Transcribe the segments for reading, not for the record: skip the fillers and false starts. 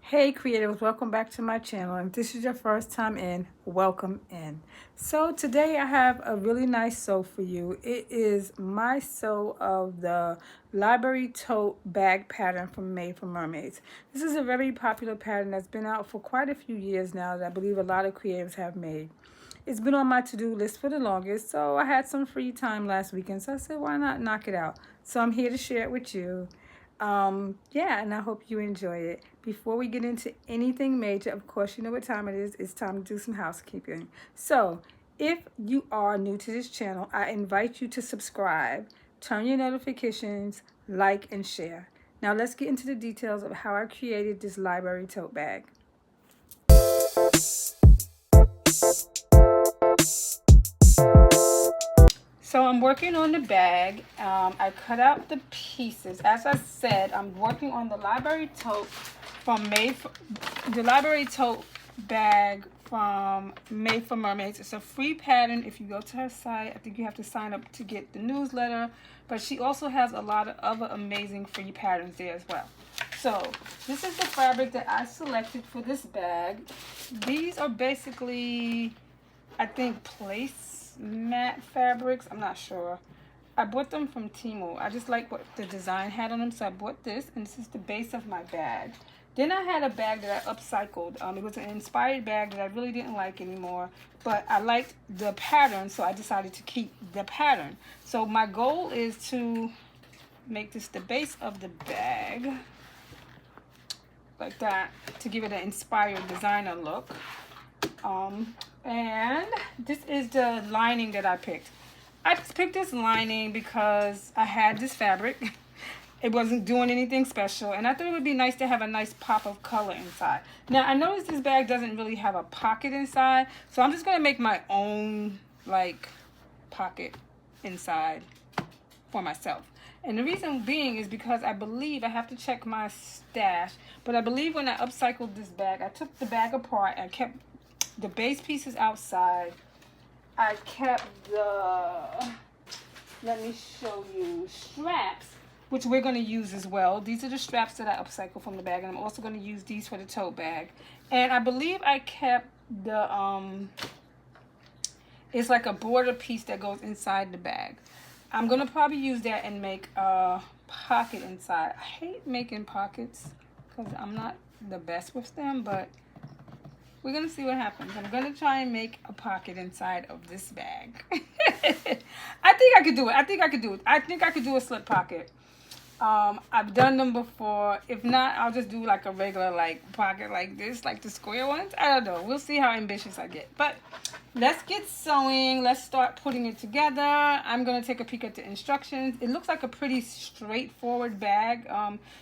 Hey creatives, welcome back to my channel. If this is your first time in, welcome in. So today I have a really nice sew for you. It is my sew of the library tote bag pattern from Made for Mermaids. This is a very popular pattern that's been out for quite a few years now that I believe a lot of creatives have made. It's been on my to-do list for the longest, so I had some free time last weekend, so I said why not knock it out. So I'm here to share it with you. Yeah, and I hope you enjoy it. Before we get into anything major, of course, you know what time it is. It's time to do some housekeeping. So if you are new to this channel, I invite you to subscribe, turn your notifications, like, and share. Now let's get into the details of how I created this library tote bag. So I'm working on the bag. I cut out the pieces. As I said, I'm working on the library tote the library tote bag from Made for Mermaids. It's a free pattern. If you go to her site, I think you have to sign up to get the newsletter. But she also has a lot of other amazing free patterns there as well. So this is the fabric that I selected for this bag. These are basically, I think, placemat fabrics. I'm not sure. I bought them from Temu. I just like what the design had on them, so I bought this, and this is the base of my bag. Then I had a bag that I upcycled. It was an inspired bag that I really didn't like anymore, but I liked the pattern, so I decided to keep the pattern. So my goal is to make this the base of the bag, like that, to give it an inspired designer look. And this is the lining that I picked. I just picked this lining because I had this fabric. It wasn't doing anything special, and I thought it would be nice to have a nice pop of color inside. Now, I noticed this bag doesn't really have a pocket inside, so I'm just going to make my own, like, pocket inside for myself. And the reason being is because I believe, I have to check my stash, but I believe when I upcycled this bag, I took the bag apart and kept the base pieces outside. I kept the, let me show you, straps, which we're going to use as well. These are the straps that I upcycled from the bag, and I'm also going to use these for the tote bag. And I believe I kept the, it's like a border piece that goes inside the bag. I'm going to probably use that and make a pocket inside. I hate making pockets because I'm not the best with them, but we're going to see what happens. I'm going to try and make a pocket inside of this bag. I think I could do it. I think I could do a slip pocket. I've done them before. If not, I'll just do like a regular like pocket like this, like the square ones. I don't know. We'll see how ambitious I get. But let's get sewing. Let's start putting it together. I'm going to take a peek at the instructions. It looks like a pretty straightforward bag.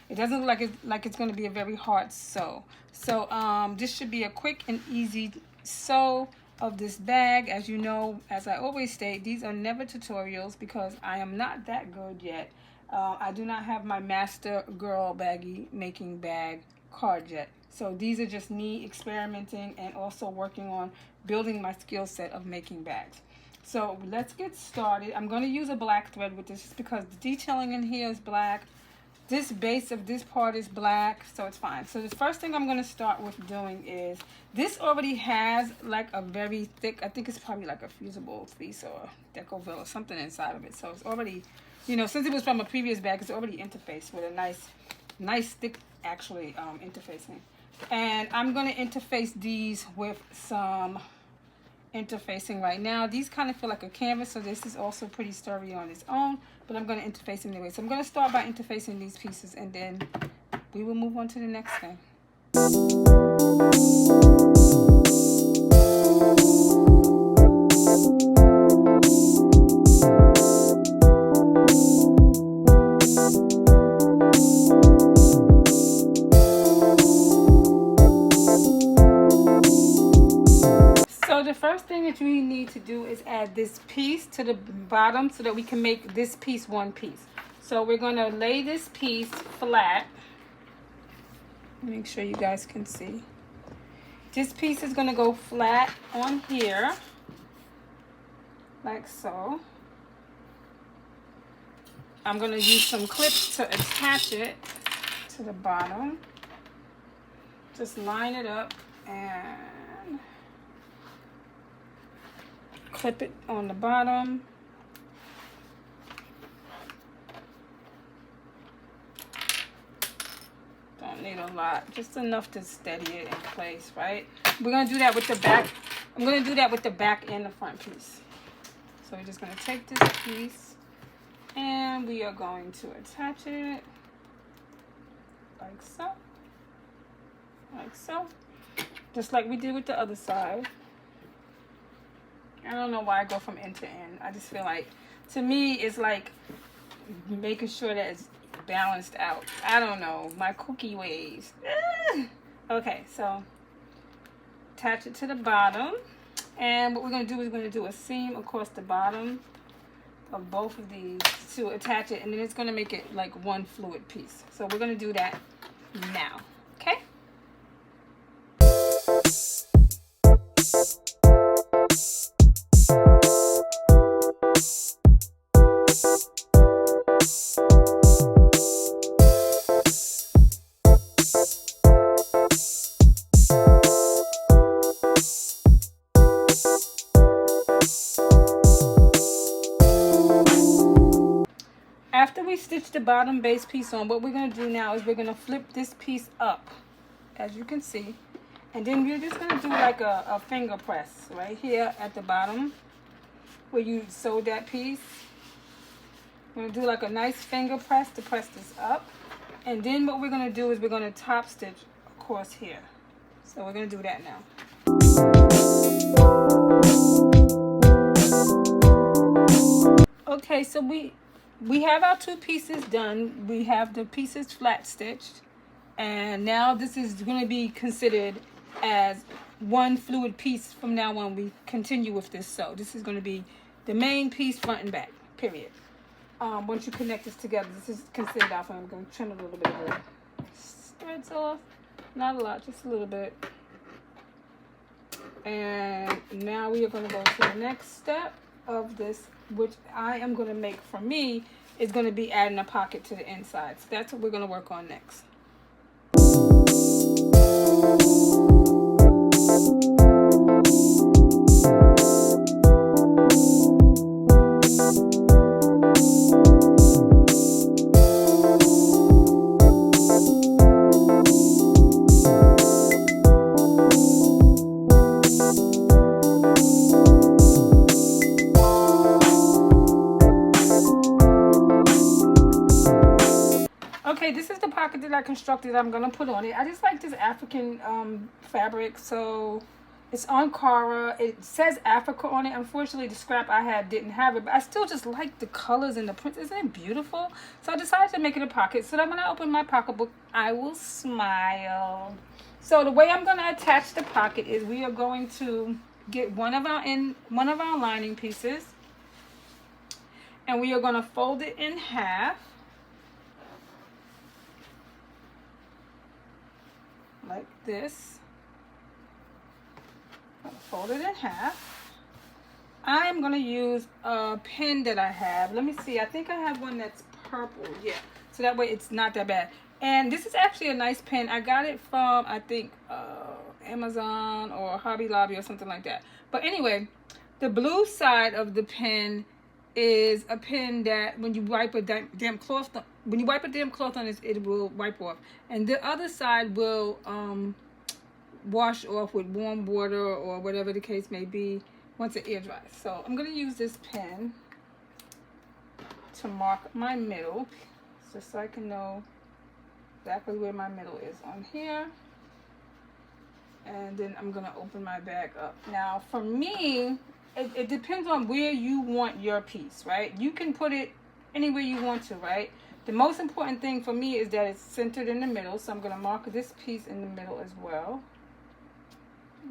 It doesn't look like it's going to be a very hard sew. So this should be a quick and easy sew of this bag. As you know, as I always state, these are never tutorials because I am not that good yet. I do not have my Master Girl Baggy Making Bag card yet. So these are just me experimenting and also working on building my skill set of making bags. So let's get started. I'm going to use a black thread with this just because the detailing in here is black. This base of this part is black, so it's fine. So the first thing I'm going to start with doing is, this already has like a very thick, I think it's probably like a fusible fleece or Decoville or something inside of it. So it's already, you know, since it was from a previous bag, it's already interfaced with a nice thick actually interfacing. And I'm going to interface these with some interfacing right now. These kind of feel like a canvas, so this is also pretty sturdy on its own, but I'm going to interface them anyway. So I'm going to start by interfacing these pieces, and then we will move on to the next thing. The first thing that we need to do is add this piece to the bottom so that we can make this piece one piece. So we're going to lay this piece flat. Make sure you guys can see. This piece is going to go flat on here, like so. I'm going to use some clips to attach it to the bottom. just line it up and clip it on the bottom. Don't need a lot, just enough to steady it in place, right? We're gonna do that with the back. I'm gonna do that with the back and the front piece. So we're just gonna take this piece and we are going to attach it like so. Like so. Just like we did with the other side. I don't know why I go from end to end. I just feel like, to me, it's like making sure that it's balanced out. I don't know, my cookie ways. Okay, so attach it to the bottom, and what we're going to do is we're going to do a seam across the bottom of both of these to attach it, and then it's going to make it like one fluid piece. So we're going to do that now. Okay. After we stitch the bottom base piece on, what we're going to do now is we're going to flip this piece up, as you can see, and then we're just going to do like a finger press right here at the bottom where you sewed that piece. We're going to do like a nice finger press to press this up, and then what we're going to do is we're going to top stitch across here. So we're going to do that now. Okay, so we have our two pieces done. We have the pieces flat stitched, and now this is going to be considered as one fluid piece from now on. We continue with this. So this is going to be the main piece, front and back, period. Once you connect this together, this is considered our front. I'm going to trim a little bit of the threads off, not a lot, just a little bit. And now we are going to go to the next step of this, which I am going to make, for me, is going to be adding a pocket to the inside. So that's what we're going to work on next. Okay, this is the pocket that I constructed. I'm going to put on it. I just like this African fabric. So it's on Cara. It says Africa on it. Unfortunately, the scrap I had didn't have it. But I still just like the colors and the prints. Isn't it beautiful? So I decided to make it a pocket. So that when I open my pocketbook, I will smile. So the way I'm going to attach the pocket is we are going to get one of our lining pieces. And we are going to fold it in half. Like this. Fold it in half. I am going to use a pen that I have. Let me see. I think I have one that's purple. Yeah. So that way it's not that bad. And this is actually a nice pen. I got it from, I think, Amazon or Hobby Lobby or something like that. But anyway, the blue side of the pen is a pen that when you wipe a damp cloth, on it, it will wipe off, and the other side will wash off with warm water or whatever the case may be once it air dries. So I'm going to use this pen to mark my middle, just so I can know exactly where my middle is on here. And then I'm going to open my bag up. Now for me, it depends on where you want your piece, right? You can put it anywhere you want to, right? The most important thing for me is that it's centered in the middle. So I'm going to mark this piece in the middle as well.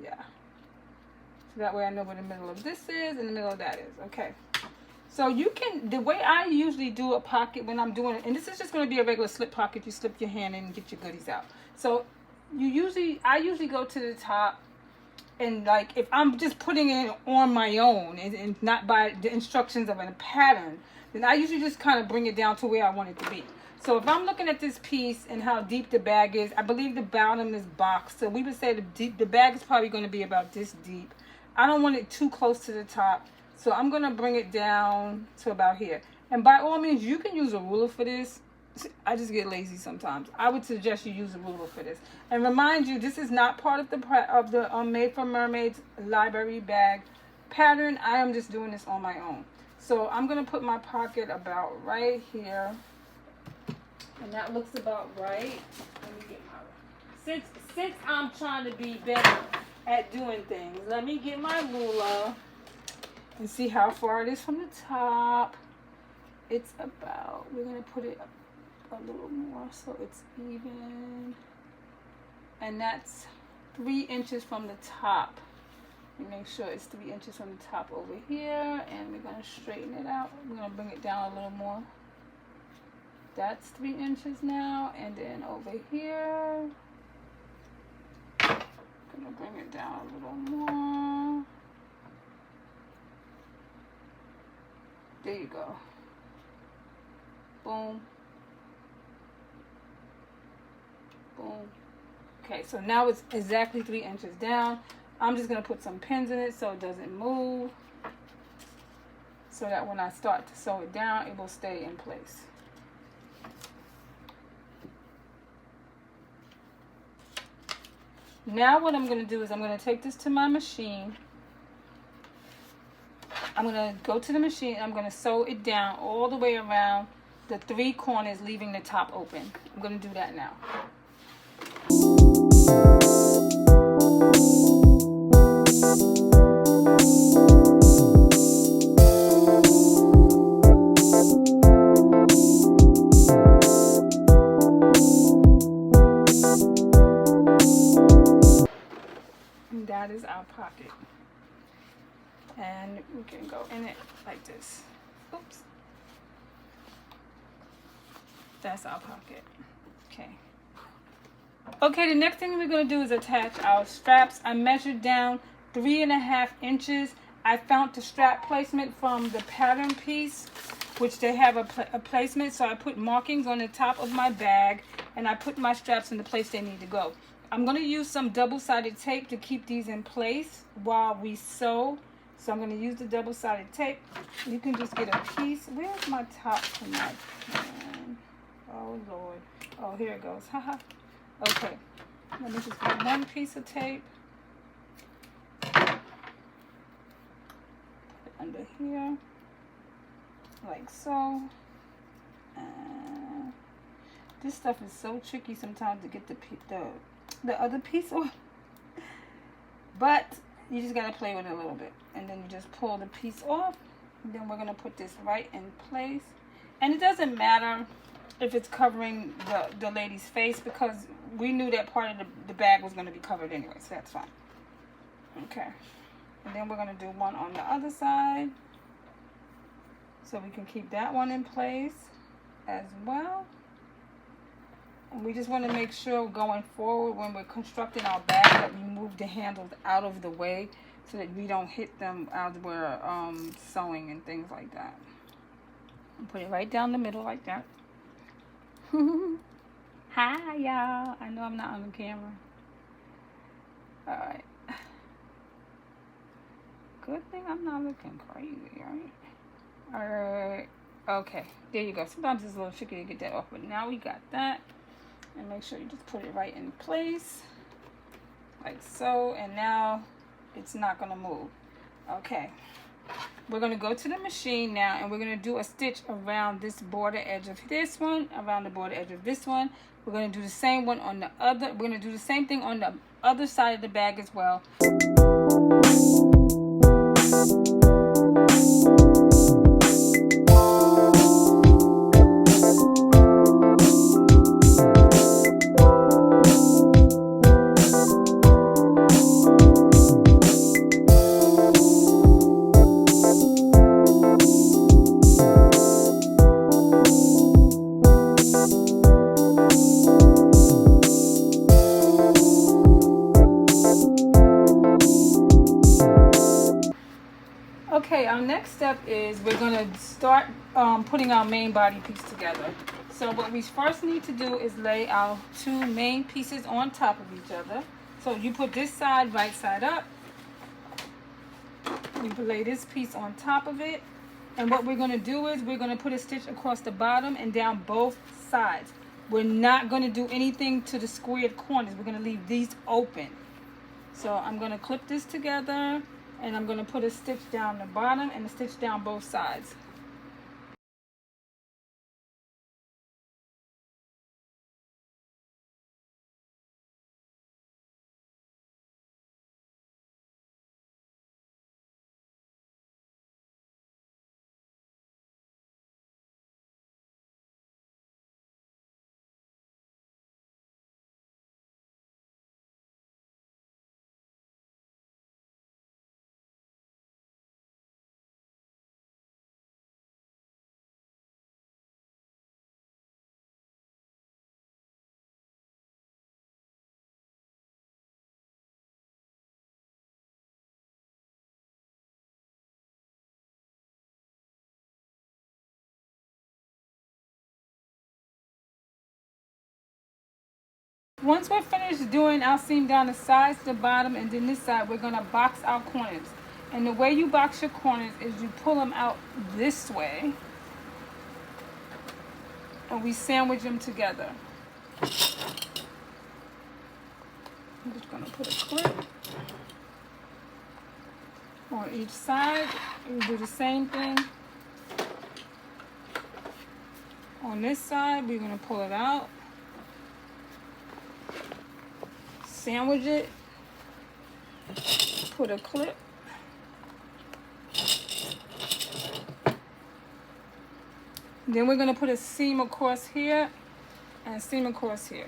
Yeah. So that way I know where the middle of this is and the middle of that is. Okay. So you can, the way I usually do a pocket when I'm doing it, and this is just going to be a regular slip pocket. You slip your hand in and get your goodies out. So I usually go to the top. And like if I'm just putting it on my own and not by the instructions of a pattern, then I usually just kind of bring it down to where I want it to be. So if I'm looking at this piece and how deep the bag is, I believe the bottom is boxed. So we would say the bag is probably going to be about this deep. I don't want it too close to the top. So I'm going to bring it down to about here. And by all means, you can use a ruler for this. I just get lazy sometimes. I would suggest you use a ruler for this. And remind you, this is not part of the Made for Mermaids library bag pattern. I am just doing this on my own. So I'm going to put my pocket about right here. And that looks about right. Let me get my... Since I'm trying to be better at doing things, let me get my ruler and see how far it is from the top. It's about... We're going to put it a little more so it's even. And that's 3 inches from the top. And make sure it's 3 inches from the top over here. And we're going to straighten it out. We're going to bring it down a little more. That's 3 inches now. And then over here, I'm going to bring it down a little more. There you go. Boom. Boom. Okay, so now it's exactly 3 inches down. I'm just going to put some pins in it so it doesn't move. So that when I start to sew it down, it will stay in place. Now what I'm going to do is I'm going to take this to my machine. I'm going to go to the machine and I'm going to sew it down all the way around the 3 corners, leaving the top open. I'm going to do that now. And that is our pocket. And we can go in it like this. Oops. That's our pocket. Okay. Okay, the next thing we're going to do is attach our straps. I measured down 3.5 inches. I found the strap placement from the pattern piece, which they have a placement. So I put markings on the top of my bag, and I put my straps in the place they need to go. I'm going to use some double-sided tape to keep these in place while we sew. So I'm going to use the double-sided tape. You can just get a piece. Where's my top for my pen? Oh, Lord. Oh, here it goes. Haha. Okay. Let me just get one piece of tape. Put it under here. Like so. This stuff is so tricky sometimes to get the other piece off. But you just got to play with it a little bit. And then you just pull the piece off. And then we're going to put this right in place. And it doesn't matter if it's covering the lady's face, because we knew that part of the bag was going to be covered anyway, so that's fine. Okay. And then we're going to do one on the other side. So we can keep that one in place as well. And we just want to make sure going forward when we're constructing our bag that we move the handles out of the way so that we don't hit them as we're sewing and things like that. And put it right down the middle like that. Hi, y'all. I know I'm not on the camera. Alright. Good thing I'm not looking crazy, right? Alright. Okay. There you go. Sometimes it's a little tricky to get that off, but now we got that. And make sure you just put it right in place. Like so. And now it's not going to move. Okay. We're going to go to the machine now, and we're going to do a stitch around this border edge of this one, around the border edge of this one. We're going to do the same one on the other. We're going to do the same thing on the other side of the bag as well. Okay, our next step is we're going to start putting our main body piece together. So what we first need to do is lay our two main pieces on top of each other. So you put this side right side up. We lay this piece on top of it. And what we're going to do is we're going to put a stitch across the bottom and down both sides. We're not going to do anything to the squared corners. We're going to leave these open. So I'm going to clip this together and I'm going to put a stitch down the bottom and a stitch down both sides. Once we're finished doing our seam down the sides, the bottom, and then this side, we're going to box our corners. And the way you box your corners is you pull them out this way and we sandwich them together. I'm just going to put a clip on each side. We do the same thing. On this side, we're going to pull it out, sandwich it, put a clip, then we're going to put a seam across here and a seam across here.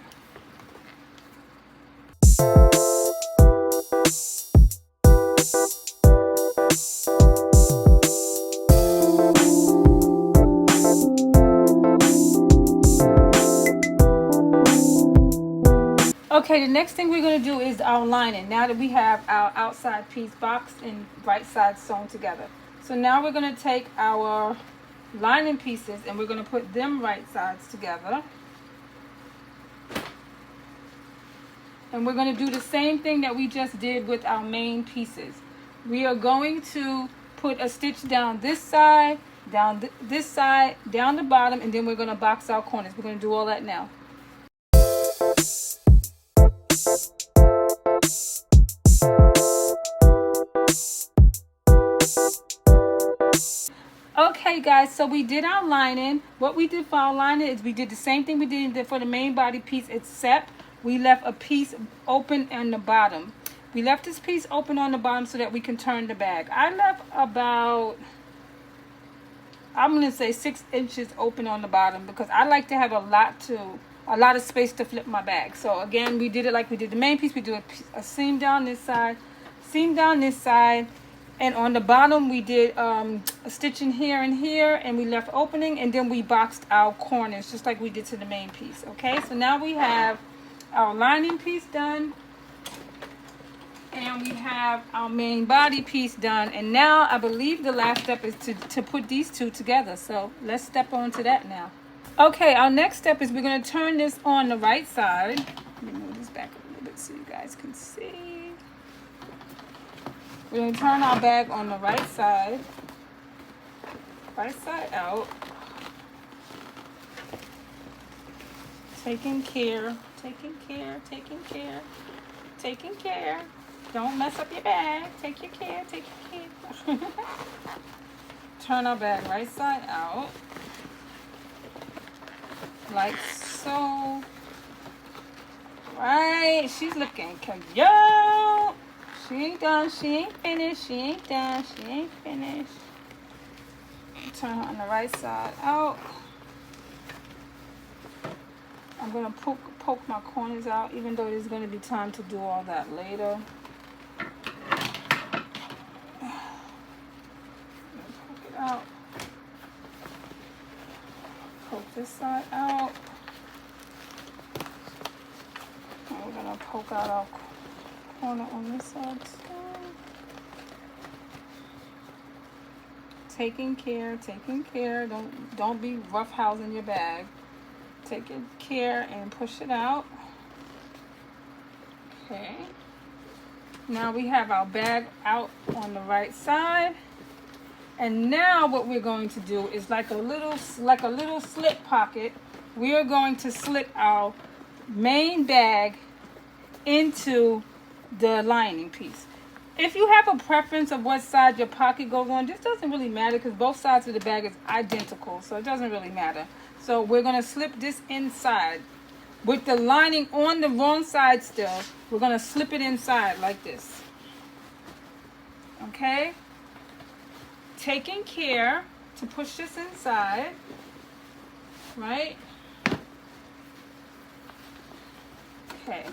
Okay, the next thing we're going to do is our lining. Now that we have our outside piece boxed and right sides sewn together. So now we're going to take our lining pieces and we're going to put them right sides together. And we're going to do the same thing that we just did with our main pieces. We are going to put a stitch down this side, down this side, down the bottom, and then we're going to box our corners. We're going to do all that now. Okay guys, so we did our lining. What we did for our lining is we did the same thing we did for the main body piece, except we left a piece open on the bottom. We left this piece open on the bottom so that we can turn the bag. I left about, I'm going to say 6 inches open on the bottom because I like to have a lot of space to flip my bag. So again, we did it like we did the main piece. We do a seam down this side, seam down this side, and on the bottom we did a stitch in here and here, and we left opening, and then we boxed our corners just like we did to the main piece. Okay, so now we have our lining piece done, and we have our main body piece done, and now I believe the last step is to put these two together. So let's step on to that now. Okay, our next step is we're going to turn this on the right side. Let me move this back a little bit so you guys can see. We're going to turn our bag on the right side out. Taking care. Don't mess up your bag. Take your care. Turn our bag right side out. Like so. Right, she's looking cute. She ain't done, she ain't finished, she ain't done, she ain't finished. Turn her on the right side out. I'm gonna poke my corners out, even though there's gonna be time to do all that later. Poke it out. Poke this side out. And we're gonna poke out our corner on this side too. Taking care. Don't be roughhousing your bag. Take your care and push it out. Okay. Now we have our bag out on the right side. And now what we're going to do is like a little slip pocket. We are going to slip our main bag into the lining piece. If you have a preference of what side your pocket goes on, this doesn't really matter because both sides of the bag is identical, so it doesn't really matter. So we're going to slip this inside. With the lining on the wrong side still, we're going to slip it inside like this. Okay? Taking care to push this inside, right? Okay.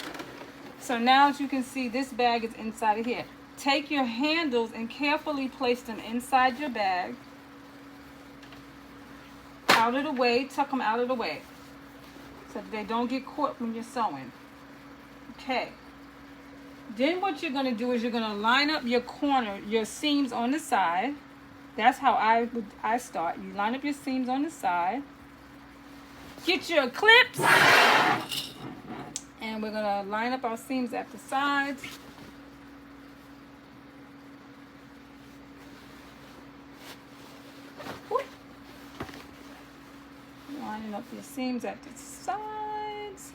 So now as you can see, this bag is inside of here. Take your handles and carefully place them inside your bag. Out of the way, tuck them out of the way so that they don't get caught when you're sewing. Okay. Then what you're going to do is you're going to line up your seams on the side. That's how I start. You line up your seams on the side. Get your clips. And we're going to line up our seams at the sides. Lining up your seams at the sides.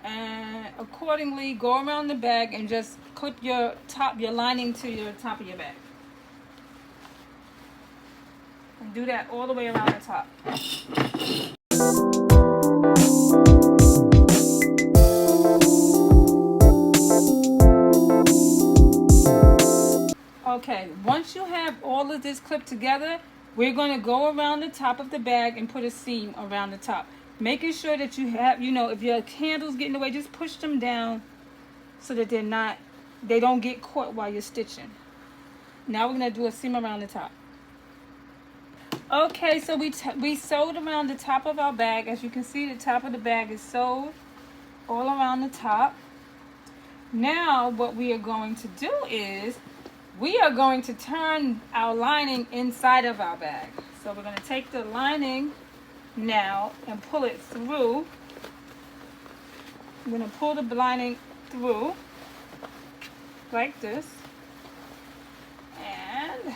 And accordingly, go around the bag and just clip your lining to your top of your bag. And do that all the way around the top. Okay, once you have all of this clipped together, we're going to go around the top of the bag and put a seam around the top. Making sure that you have, if your handles get in the way, just push them down so that they don't get caught while you're stitching. Now we're going to do a seam around the top. Okay, so we sewed around the top of our bag. As you can see, the top of the bag is sewed all around the top. Now what we are going to do is we are going to turn our lining inside of our bag. So we're going to take the lining now and pull it through. I'm going to pull the lining through like this. And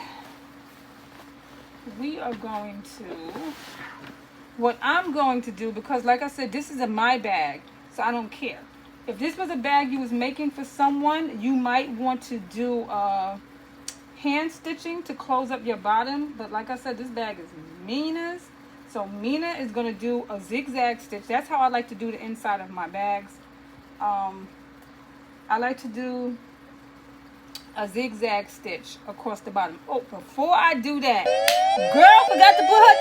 we are going to, what I'm going to do, because like I said, this is my bag, so I don't care. If this was a bag you was making for someone, you might want to do hand stitching to close up your bottom. But like I said, this bag is Mina's. So Mina is going to do a zigzag stitch. That's how I like to do the inside of my bags. I like to do a zigzag stitch across the bottom. Oh, before I do that, girl forgot to put her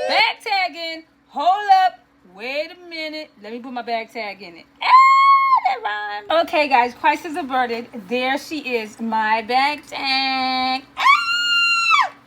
bag tag in. Hold up. Wait a minute. Let me put my bag tag in it. That rhymes. Okay, guys, crisis averted. There she is, my bag tag.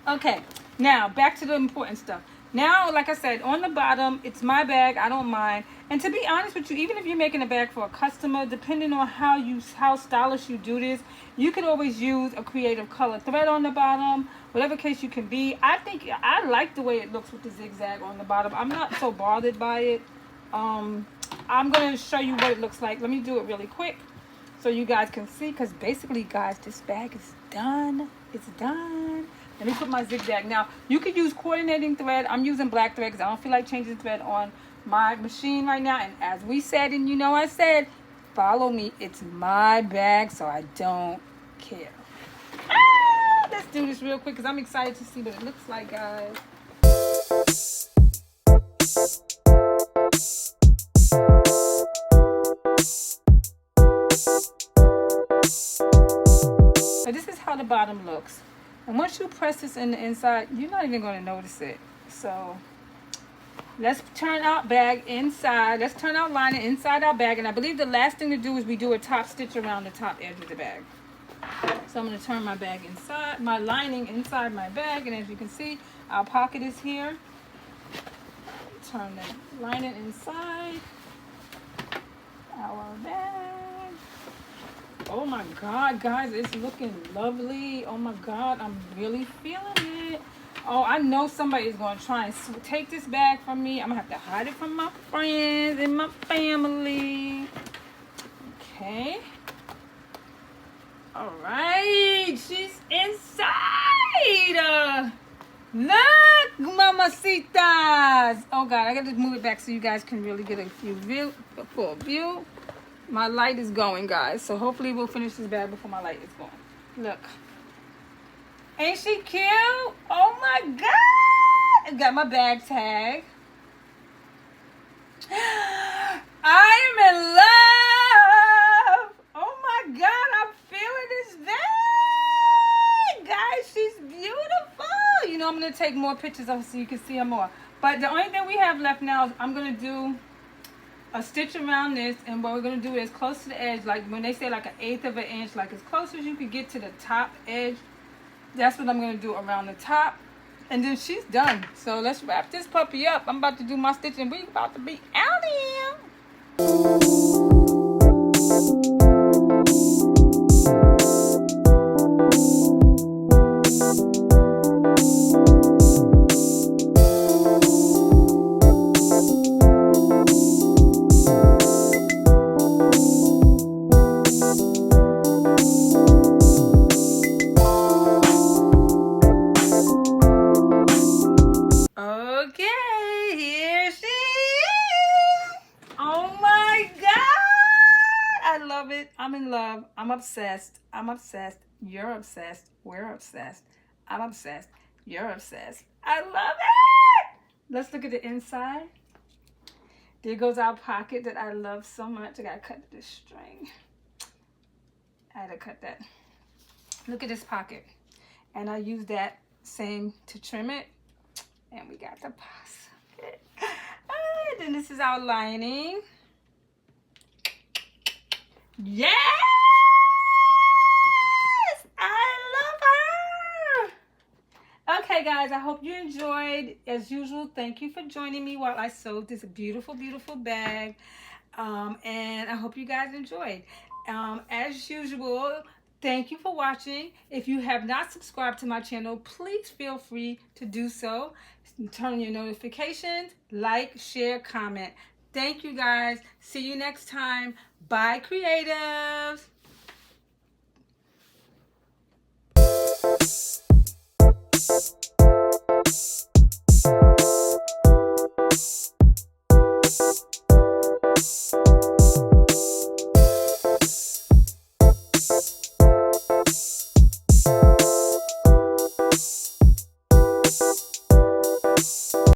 Okay, now back to the important stuff. Now, like I said, on the bottom, it's my bag. I don't mind. And to be honest with you, even if you're making a bag for a customer, depending on how stylish you do this, you can always use a creative color thread on the bottom, whatever case you can be. I like the way it looks with the zigzag on the bottom. I'm not so bothered by it. I'm going to show you what it looks like. Let me do it really quick so you guys can see, because basically, guys, this bag is done. It's done. Let me put my zigzag. Now, you could use coordinating thread. I'm using black thread because I don't feel like changing thread on my machine right now. And as we said, and I said, follow me. It's my bag, so I don't care. Let's do this real quick because I'm excited to see what it looks like, guys. So this is how the bottom looks. And once you press this in the inside, you're not even going to notice it. So let's turn our bag inside. Let's turn our lining inside our bag. And I believe the last thing to do is we do a top stitch around the top edge of the bag. So I'm going to turn my bag inside, my lining inside my bag. And as you can see, our pocket is here. Turn the lining inside our bag. Oh my God, guys, it's looking lovely. Oh my God, I'm really feeling it. Oh, I know somebody is going to try and take this bag from me. I'm going to have to hide it from my friends and my family. Okay. All right. She's inside. Look, mamacitas. Oh, God. I got to move it back so you guys can really get a full view. My light is going, guys. So hopefully we'll finish this bag before my light is going. Look. Ain't she cute? Oh my God! I got my bag tag. I am in love! Oh my God, I'm feeling this bag! Guys, she's beautiful! You know, I'm going to take more pictures of her so you can see her more. But the only thing we have left now is I'm going to do a stitch around this, and what we're going to do is close to the edge, like when they say like 1/8 of an inch, like as close as you can get to the top edge. That's what I'm going to do around the top. And then she's done. So let's wrap this puppy up. I'm about to do my stitching. We're about to be out here. Okay, here she is. Oh my God. I love it. I'm in love. I'm obsessed. I'm obsessed. You're obsessed. We're obsessed. I'm obsessed. You're obsessed. I love it. Let's look at the inside. There goes our pocket that I love so much. I gotta cut this string. I had to cut that. Look at this pocket. And I use that same to trim it. And we got the pocket. And then this is our lining. Yes! I love her! Okay, guys, I hope you enjoyed. As usual, thank you for joining me while I sewed this beautiful, beautiful bag. And I hope you guys enjoyed. As usual, thank you for watching. If you have not subscribed to my channel, please feel free to do so. Turn on your notifications, like, share, comment. Thank you, guys. See you next time. Bye, creatives.